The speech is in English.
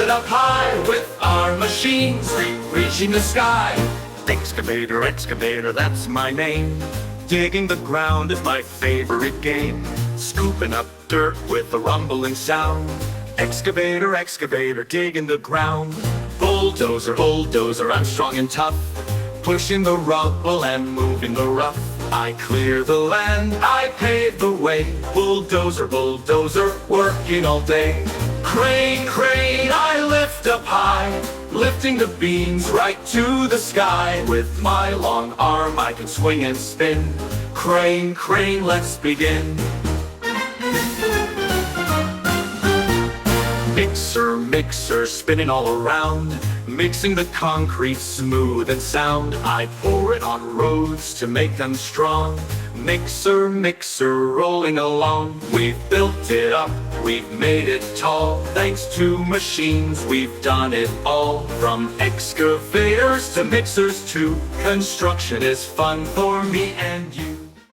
it up high with our machines, reaching the sky. Excavator, excavator, that's my name. Digging the ground is my favorite game. Scooping up dirt with a rumbling sound. Excavator, excavator, digging the ground. Bulldozer, bulldozer, I'm strong and tough. Pushing the rubble and moving the rough. I clear the land, I pave the way. Bulldozer, bulldozer, working all day. Crane, crane, I lift up high, lifting the beams right to the sky. With my long arm I can swing and spin. Crane, crane, let's begin. Mixer, mixer, spinning all around, mixing the concrete smooth and sound. I pour it on roads to make them strong. Mixer, mixer, rolling along. We've built it up, we've made it tall. Thanks to machines, we've done it all. From excavators to mixers too, construction is fun for me and you.